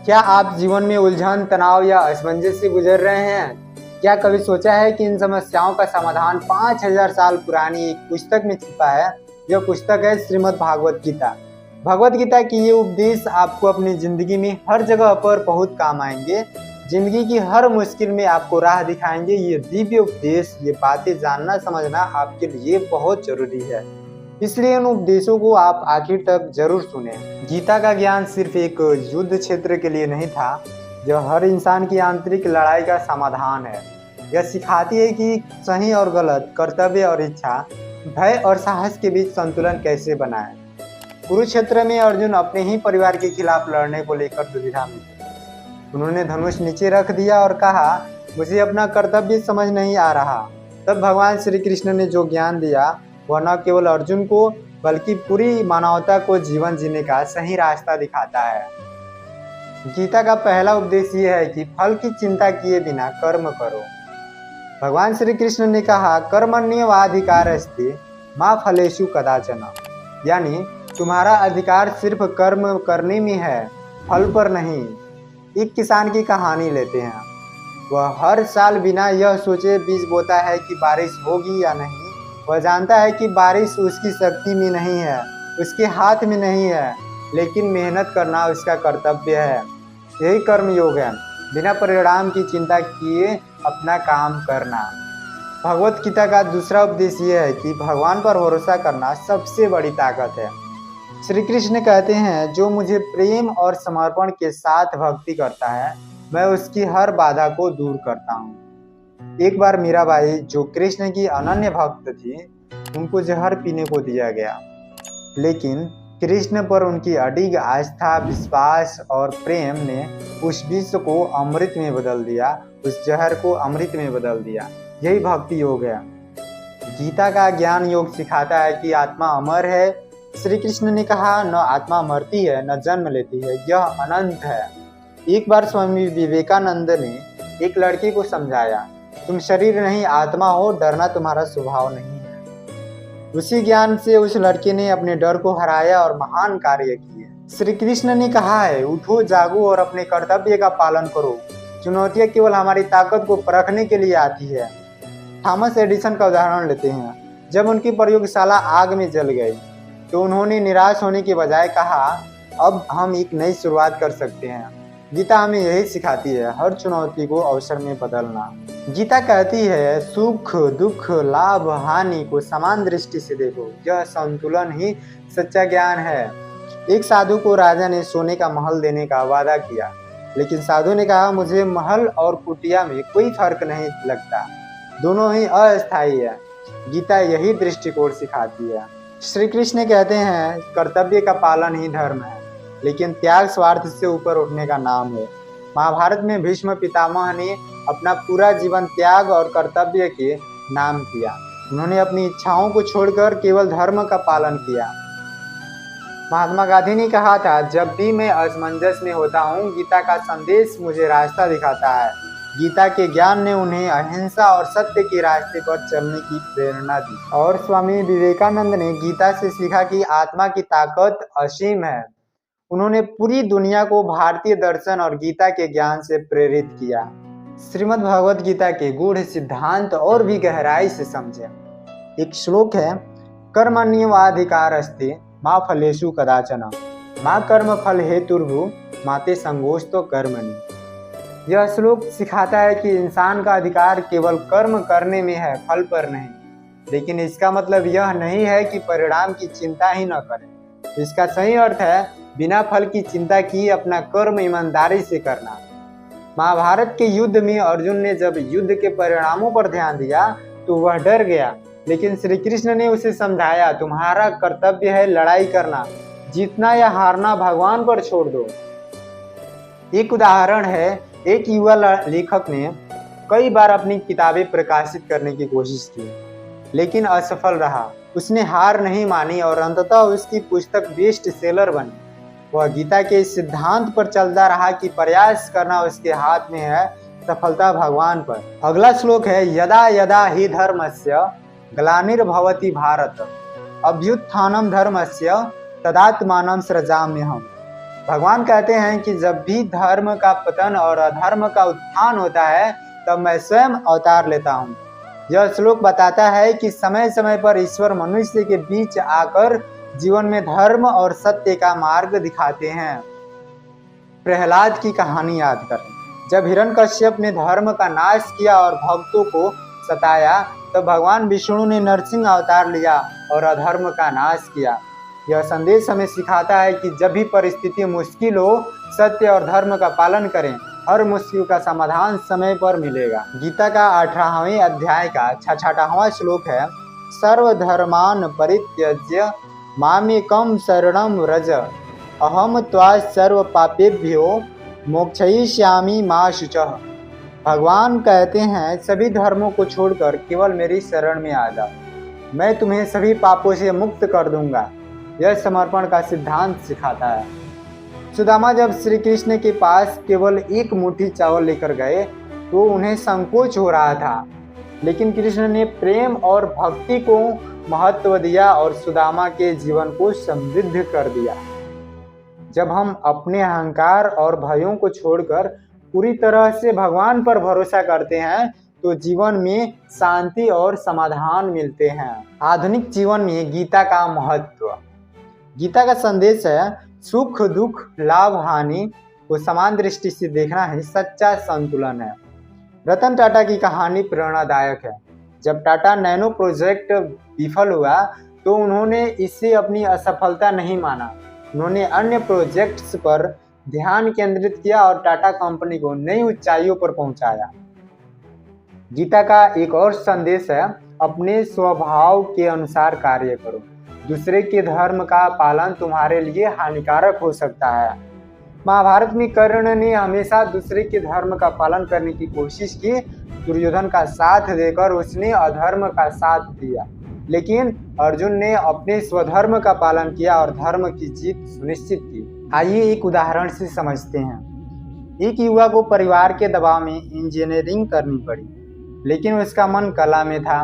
क्या आप जीवन में उलझन, तनाव या असमंजस से गुजर रहे हैं? क्या कभी सोचा है कि इन समस्याओं का समाधान 5000 साल पुरानी एक पुस्तक में छिपा है? यह पुस्तक है श्रीमद् भागवत गीता। भगवत गीता की ये उपदेश आपको अपनी जिंदगी में हर जगह पर बहुत काम आएंगे। जिंदगी की हर मुश्किल में आपको राह दिखाएंगे। ये दिव्य उपदेश, ये बातें जानना समझना आपके लिए बहुत जरूरी है, इसलिए इन उपदेशों को आप आखिर तक जरूर सुने। गीता का ज्ञान सिर्फ एक युद्ध क्षेत्र के लिए नहीं था, जो हर इंसान की आंतरिक लड़ाई का समाधान है। यह सिखाती है कि सही और गलत, कर्तव्य और इच्छा, भय और साहस के बीच संतुलन कैसे बनाएं। कुरुक्षेत्र में अर्जुन अपने ही परिवार के खिलाफ लड़ने को लेकर दुविधा में थे। उन्होंने धनुष नीचे रख दिया और कहा, मुझे अपना कर्तव्य समझ नहीं आ रहा। तब भगवान श्री कृष्ण ने जो ज्ञान दिया, वह न केवल अर्जुन को बल्कि पूरी मानवता को जीवन जीने का सही रास्ता दिखाता है। गीता का पहला उपदेश ये है कि फल की चिंता किए बिना कर्म करो। भगवान श्री कृष्ण ने कहा, कर्मण्येवाधिकारस्ते मा फलेषु कदाचन, यानी तुम्हारा अधिकार सिर्फ कर्म करने में है, फल पर नहीं। एक किसान की कहानी लेते हैं। वह हर साल बिना यह सोचे बीज बोता है कि बारिश होगी या नहीं। वह जानता है कि बारिश उसकी शक्ति में नहीं है, उसके हाथ में नहीं है, लेकिन मेहनत करना उसका कर्तव्य है। यही कर्म योग है, बिना परिणाम की चिंता किए अपना काम करना। भगवत गीता का दूसरा उपदेश ये है कि भगवान पर भरोसा करना सबसे बड़ी ताकत है। श्री कृष्ण कहते हैं, जो मुझे प्रेम और समर्पण के साथ भक्ति करता है, मैं उसकी हर बाधा को दूर करता हूँ। एक बार मीराबाई, जो कृष्ण की अनन्य भक्त थी, उनको जहर पीने को दिया गया, लेकिन कृष्ण पर उनकी अडिग आस्था, विश्वास और प्रेम ने उस विष को अमृत में बदल दिया, उस जहर को अमृत में बदल दिया। यही भक्ति योग है। गीता का ज्ञान योग सिखाता है कि आत्मा अमर है। श्री कृष्ण ने कहा, न आत्मा मरती है न जन्म लेती है, यह अनंत है। एक बार स्वामी विवेकानंद ने एक लड़के को समझाया, तुम शरीर नहीं आत्मा हो, डरना तुम्हारा स्वभाव नहीं है। उसी ज्ञान से उस लड़के ने अपने डर को हराया और महान कार्य किए। श्री कृष्ण ने कहा है, उठो, जागो और अपने कर्तव्य का पालन करो। चुनौतियां केवल हमारी ताकत को परखने के लिए आती है। थॉमस एडिसन का उदाहरण लेते हैं। जब उनकी प्रयोगशाला आग में जल गई तो उन्होंने निराश होने के बजाय कहा, अब हम एक नई शुरुआत कर सकते हैं। गीता हमें यही सिखाती है, हर चुनौती को अवसर में बदलना। गीता कहती है, सुख दुख लाभ हानि को समान दृष्टि से देखो, यह संतुलन ही सच्चा ज्ञान है। एक साधु को राजा ने सोने का महल देने का वादा किया, लेकिन साधु ने कहा, मुझे महल और कुटिया में कोई फर्क नहीं लगता, दोनों ही अस्थायी है। गीता यही दृष्टिकोण सिखाती है। श्री कृष्ण कहते हैं, कर्तव्य का पालन ही धर्म है, लेकिन त्याग स्वार्थ से ऊपर उठने का नाम है। महाभारत में भीष्म पितामह ने अपना पूरा जीवन त्याग और कर्तव्य के नाम किया। उन्होंने अपनी इच्छाओं को छोड़कर केवल धर्म का पालन किया। महात्मा गांधी ने कहा था, जब भी मैं असमंजस में होता हूँ, गीता का संदेश मुझे रास्ता दिखाता है। गीता के ज्ञान ने उन्हें अहिंसा और सत्य के रास्ते पर चलने की प्रेरणा दी। और स्वामी विवेकानंद ने गीता से सीखा कि आत्मा की ताकत असीम है। उन्होंने पूरी दुनिया को भारतीय दर्शन और गीता के ज्ञान से प्रेरित किया। श्रीमद् भगवत गीता के गूढ़ सिद्धांत और भी गहराई से समझे। एक श्लोक है, कर्मण्येवाधिकारस्ते मा फलेषु कदाचन, मा कर्म फल हेतुर्भु माते संगोष्ठो कर्मणि। यह श्लोक सिखाता है कि इंसान का अधिकार केवल कर्म करने में है, फल पर नहीं। लेकिन इसका मतलब यह नहीं है कि परिणाम की चिंता ही न करें। इसका सही अर्थ है, बिना फल की चिंता किए अपना कर्म ईमानदारी से करना। महाभारत के युद्ध में अर्जुन ने जब युद्ध के परिणामों पर ध्यान दिया तो वह डर गया, लेकिन श्री कृष्ण ने उसे समझाया, तुम्हारा कर्तव्य है लड़ाई करना, जीतना या हारना भगवान पर छोड़ दो। एक उदाहरण है, एक युवा लेखक ने कई बार अपनी किताबें प्रकाशित करने की कोशिश की, लेकिन असफल रहा। उसने हार नहीं मानी और अंततः उसकी पुस्तक बेस्ट सेलर बनी। वह गीता के इस सिद्धांत पर चलता रहा कि प्रयास करना उसके हाथ में है, सफलता भगवान पर। अगला श्लोक है, यदा यदा हि धर्मस्य ग्लानिर्भवति भारत, अभ्युत्थानं धर्मस्य तदात्मानं सृजाम्यहम्। भगवान कहते हैं कि जब भी धर्म का पतन और अधर्म का उत्थान होता है तब मैं स्वयं अवतार लेता हूँ। यह श्लोक बताता है कि समय समय पर ईश्वर मनुष्य के बीच आकर जीवन में धर्म और सत्य का मार्ग दिखाते हैं। प्रहलाद की कहानी याद करें। जब हिरण्यकश्यप ने धर्म का नाश किया और भक्तों को सताया तब भगवान विष्णु ने नरसिंह अवतार लिया और अधर्म का नाश किया। यह संदेश हमें सिखाता है कि जब भी परिस्थिति मुश्किल हो सत्य और धर्म का पालन करें, हर मुश्किल का समाधान समय पर मिलेगा। गीता का 18वें अध्याय का 66वां श्लोक है, सर्वधर्मान परित्यज्य मामेकं शरणं व्रज अहम त्वा सर्व पापेभ्यो मोक्षयिष्यामि मा शुचः। भगवान कहते हैं सभी धर्मों को छोड़कर केवल मेरी शरण में आ जाओ, मैं तुम्हें सभी पापों से मुक्त कर दूंगा। यह समर्पण का सिद्धांत सिखाता है। सुदामा जब श्री कृष्ण के पास केवल एक मुट्ठी चावल लेकर गए तो उन्हें संकोच हो रहा था, लेकिन कृष्ण ने प्रेम और भक्ति को महत्व दिया और सुदामा के जीवन को समृद्ध कर दिया। जब हम अपने अहंकार और भयों को छोड़कर पूरी तरह से भगवान पर भरोसा करते हैं तो जीवन में शांति और समाधान मिलते हैं। आधुनिक जीवन में गीता का महत्व। गीता का संदेश है सुख दुख लाभ हानि को समान दृष्टि से देखना ही सच्चा संतुलन है। रतन टाटा की कहानी प्रेरणादायक है। जब टाटा नैनो प्रोजेक्ट विफल हुआ तो उन्होंने इसे अपनी असफलता नहीं माना। उन्होंने अन्य प्रोजेक्ट्स पर ध्यान केंद्रित किया और टाटा कंपनी को नई ऊंचाइयों पर पहुंचाया। गीता का एक और संदेश है अपने स्वभाव के अनुसार कार्य करो, दूसरे के धर्म का पालन तुम्हारे लिए हानिकारक हो सकता है। महाभारत में कर्ण ने हमेशा दूसरे के धर्म का पालन करने की कोशिश की। दुर्योधन का साथ देकर उसने अधर्म का साथ दिया, लेकिन अर्जुन ने अपने स्वधर्म का पालन किया और धर्म की जीत सुनिश्चित की। आइए एक उदाहरण से समझते हैं। एक युवा को परिवार के दबाव में इंजीनियरिंग करनी पड़ी, लेकिन उसका मन कला में था।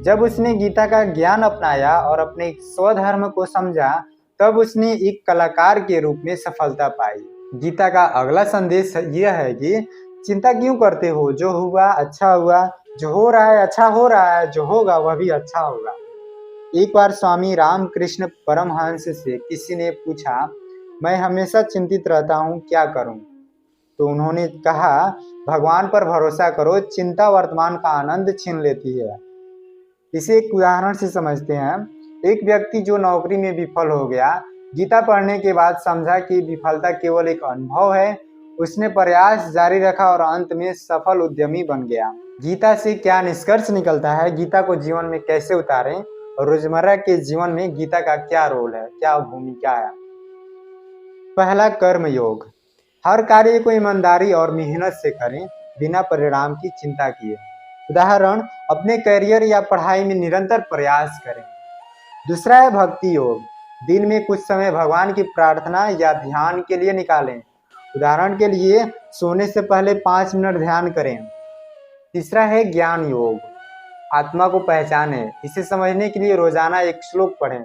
जब उसने गीता का ज्ञान अपनाया और अपने स्वधर्म को समझा तब उसने एक कलाकार के रूप में सफलता पाई। गीता का अगला संदेश यह है कि चिंता क्यों करते हो, जो हुआ अच्छा हुआ, जो हो रहा है अच्छा हो रहा है, जो होगा वह भी अच्छा होगा। एक बार स्वामी रामकृष्ण परमहंस से किसी ने पूछा, मैं हमेशा चिंतित रहता हूँ, क्या करूँ? तो उन्होंने कहा, भगवान पर भरोसा करो, चिंता वर्तमान का आनंद छीन लेती है। इसे एक उदाहरण से समझते हैं। एक व्यक्ति जो नौकरी में विफल हो गया, गीता पढ़ने के बाद समझा कि विफलता केवल एक अनुभव है। उसने प्रयास जारी रखा और अंत में सफल उद्यमी बन गया। गीता से क्या निष्कर्ष निकलता है, गीता को जीवन में कैसे उतारें और रोजमर्रा के जीवन में गीता का क्या रोल है, क्या भूमिका है। पहला, कर्म योग। हर कार्य को ईमानदारी और मेहनत से करें, बिना परिणाम की चिंता किए। उदाहरण, अपने करियर या पढ़ाई में निरंतर प्रयास करें। दूसरा है भक्ति योग। दिन में कुछ समय भगवान की प्रार्थना या ध्यान के लिए निकालें। उदाहरण के लिए सोने से पहले 5 मिनट ध्यान करें। तीसरा है ज्ञान योग। आत्मा को पहचानें, इसे समझने के लिए रोजाना एक श्लोक पढ़ें।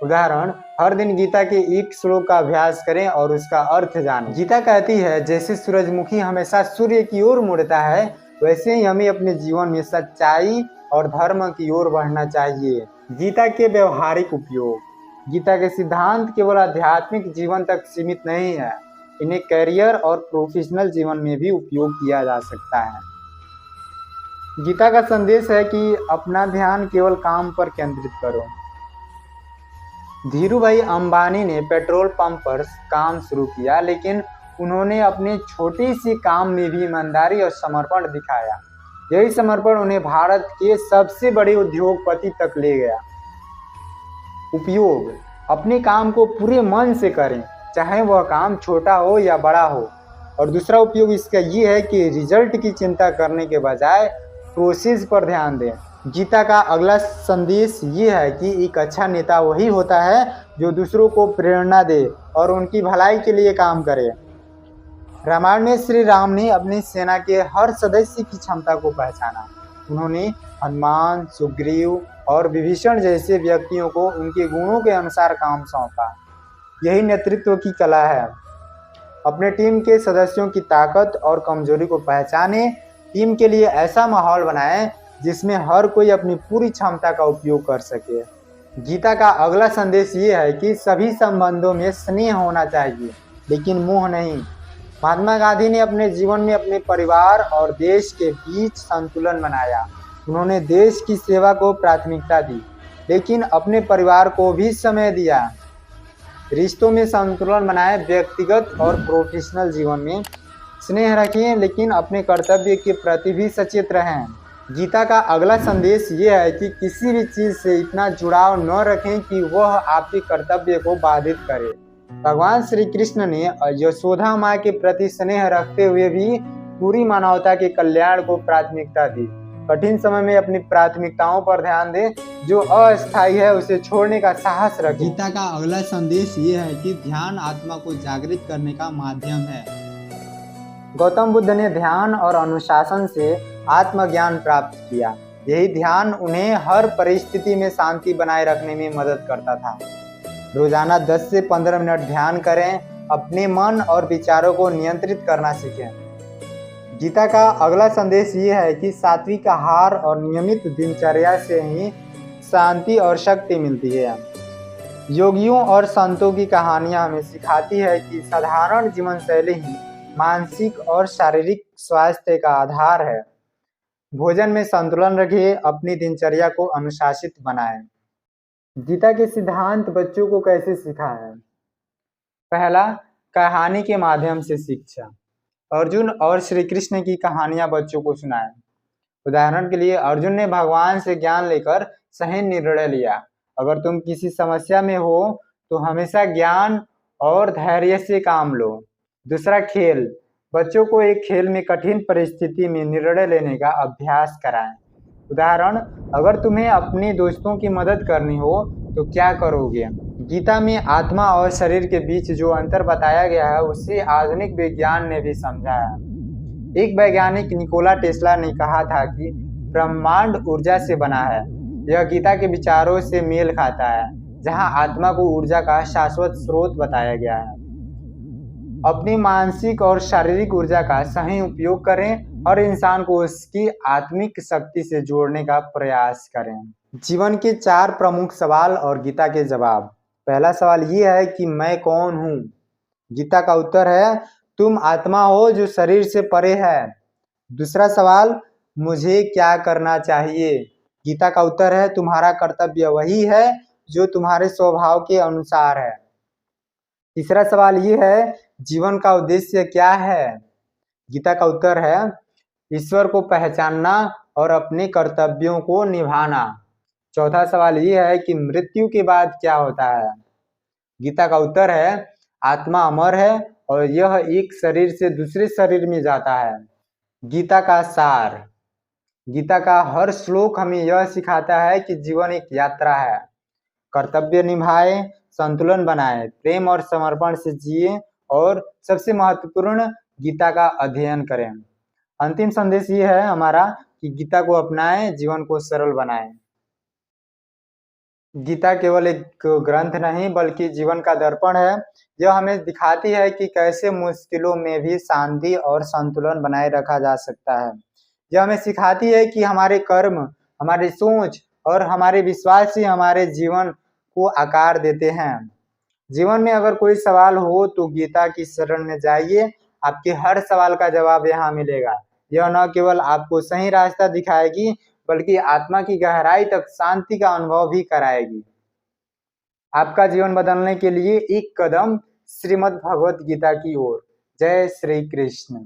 उदाहरण, हर दिन गीता के एक श्लोक का अभ्यास करें और उसका अर्थ जानें। गीता कहती है, जैसे सूरजमुखी हमेशा सूर्य की ओर मुड़ता है, वैसे ही हमें अपने जीवन में सच्चाई और धर्म की ओर बढ़ना चाहिए। गीता के व्यवहारिक उपयोग। गीता के सिद्धांत केवल आध्यात्मिक जीवन तक सीमित नहीं है, इन्हें करियर और प्रोफेशनल जीवन में भी उपयोग किया जा सकता है। गीता का संदेश है कि अपना ध्यान केवल काम पर केंद्रित करो। धीरूभाई अंबानी ने पेट्रोल पंप पर काम शुरू किया, लेकिन उन्होंने अपने छोटी सी काम में भी ईमानदारी और समर्पण दिखाया। यही समर्पण उन्हें भारत के सबसे बड़े उद्योगपति तक ले गया। उपयोग, अपने काम को पूरे मन से करें, चाहे वह काम छोटा हो या बड़ा हो। और दूसरा उपयोग इसका ये है कि रिजल्ट की चिंता करने के बजाय प्रोसेस पर ध्यान दें। गीता का अगला संदेश ये है कि एक अच्छा नेता वही होता है जो दूसरों को प्रेरणा दे और उनकी भलाई के लिए काम करे। रामायण में श्री राम ने अपनी सेना के हर सदस्य की क्षमता को पहचाना। उन्होंने हनुमान, सुग्रीव और विभीषण जैसे व्यक्तियों को उनके गुणों के अनुसार काम सौंपा। यही नेतृत्व की कला है। अपने टीम के सदस्यों की ताकत और कमजोरी को पहचानें, टीम के लिए ऐसा माहौल बनाएं जिसमें हर कोई अपनी पूरी क्षमता का उपयोग कर सके। गीता का अगला संदेश ये है कि सभी संबंधों में स्नेह होना चाहिए, लेकिन मोह नहीं। महात्मा गांधी ने अपने जीवन में अपने परिवार और देश के बीच संतुलन बनाया। उन्होंने देश की सेवा को प्राथमिकता दी, लेकिन अपने परिवार को भी समय दिया। रिश्तों में संतुलन बनाएं, व्यक्तिगत और प्रोफेशनल जीवन में स्नेह रखें, लेकिन अपने कर्तव्य के प्रति भी सचेत रहें। गीता का अगला संदेश ये है कि किसी भी चीज़ से इतना जुड़ाव न रखें कि वह आपके कर्तव्य को बाधित करे। भगवान श्री कृष्ण ने यशोदा माँ के प्रति स्नेह रखते हुए भी पूरी मानवता के कल्याण को प्राथमिकता दी। कठिन समय में अपनी प्राथमिकताओं पर ध्यान दें, जो अस्थायी है उसे छोड़ने का साहस रखें। गीता का अगला संदेश ये है कि ध्यान आत्मा को जागृत करने का माध्यम है। गौतम बुद्ध ने ध्यान और अनुशासन से आत्मज्ञान प्राप्त किया। यही ध्यान उन्हें हर परिस्थिति में शांति बनाए रखने में मदद करता था। रोजाना 10 से 15 मिनट ध्यान करें, अपने मन और विचारों को नियंत्रित करना सीखें। गीता का अगला संदेश ये है कि सात्विक आहार और नियमित दिनचर्या से ही शांति और शक्ति मिलती है। योगियों और संतों की कहानियां हमें सिखाती है कि साधारण जीवन शैली ही मानसिक और शारीरिक स्वास्थ्य का आधार है। भोजन में संतुलन रखिए, अपनी दिनचर्या को अनुशासित बनाएं। गीता के सिद्धांत बच्चों को कैसे सिखाएं? पहला, कहानी के माध्यम से शिक्षा। अर्जुन और श्री कृष्ण की कहानियां बच्चों को सुनाएं। उदाहरण के लिए, अर्जुन ने भगवान से ज्ञान लेकर सही निर्णय लिया। अगर तुम किसी समस्या में हो तो हमेशा ज्ञान और धैर्य से काम लो। दूसरा, खेल। बच्चों को एक खेल में कठिन परिस्थिति में निर्णय लेने का अभ्यास कराएं। उदाहरण, अगर तुम्हें अपने दोस्तों की मदद करनी हो तो क्या करोगे? गीता में आत्मा और शरीर के बीच जो अंतर बताया गया है उसे आधुनिक विज्ञान ने भी समझा है। एक वैज्ञानिक निकोला टेस्ला ने कहा था कि ब्रह्मांड ऊर्जा से बना है। यह गीता के विचारों से मेल खाता है, जहां आत्मा को ऊर्जा का शाश्वत स्रोत बताया गया है। अपनी मानसिक और शारीरिक ऊर्जा का सही उपयोग करें और इंसान को उसकी आत्मिक शक्ति से जोड़ने का प्रयास करें। जीवन के 4 प्रमुख सवाल और गीता के जवाब। पहला सवाल ये है कि मैं कौन हूँ? गीता का उत्तर है, तुम आत्मा हो जो शरीर से परे है। दूसरा सवाल, मुझे क्या करना चाहिए? गीता का उत्तर है, तुम्हारा कर्तव्य वही है जो तुम्हारे स्वभाव के अनुसार है। तीसरा सवाल ये है, जीवन का उद्देश्य क्या है? गीता का उत्तर है, ईश्वर को पहचानना और अपने कर्तव्यों को निभाना। चौथा सवाल ये है कि मृत्यु के बाद क्या होता है? गीता का उत्तर है, आत्मा अमर है और यह एक शरीर से दूसरे शरीर में जाता है। गीता का सार। गीता का हर श्लोक हमें यह सिखाता है कि जीवन एक यात्रा है। कर्तव्य निभाएं, संतुलन बनाएं, प्रेम और समर्पण से जिए और सबसे महत्वपूर्ण, गीता का अध्ययन करें। अंतिम संदेश ये है हमारा कि गीता को अपनाएं, जीवन को सरल बनाएं। गीता केवल एक ग्रंथ नहीं बल्कि जीवन का दर्पण है। यह हमें दिखाती है कि कैसे मुश्किलों में भी शांति और संतुलन बनाए रखा जा सकता है। यह हमें सिखाती है कि हमारे कर्म, हमारी सोच और हमारे विश्वास ही हमारे जीवन को आकार देते हैं। जीवन में अगर कोई सवाल हो तो गीता की शरण में जाइए, आपके हर सवाल का जवाब यहाँ मिलेगा। यह न केवल आपको सही रास्ता दिखाएगी बल्कि आत्मा की गहराई तक शांति का अनुभव भी कराएगी। आपका जीवन बदलने के लिए एक कदम श्रीमद् भगवत गीता की ओर। जय श्री कृष्ण।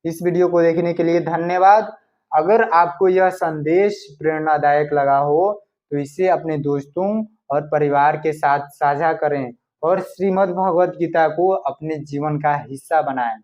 इस वीडियो को देखने के लिए धन्यवाद। अगर आपको यह संदेश प्रेरणादायक लगा हो तो इसे अपने दोस्तों और परिवार के साथ साझा करें और श्रीमद् भगवत गीता को अपने जीवन का हिस्सा बनाएं।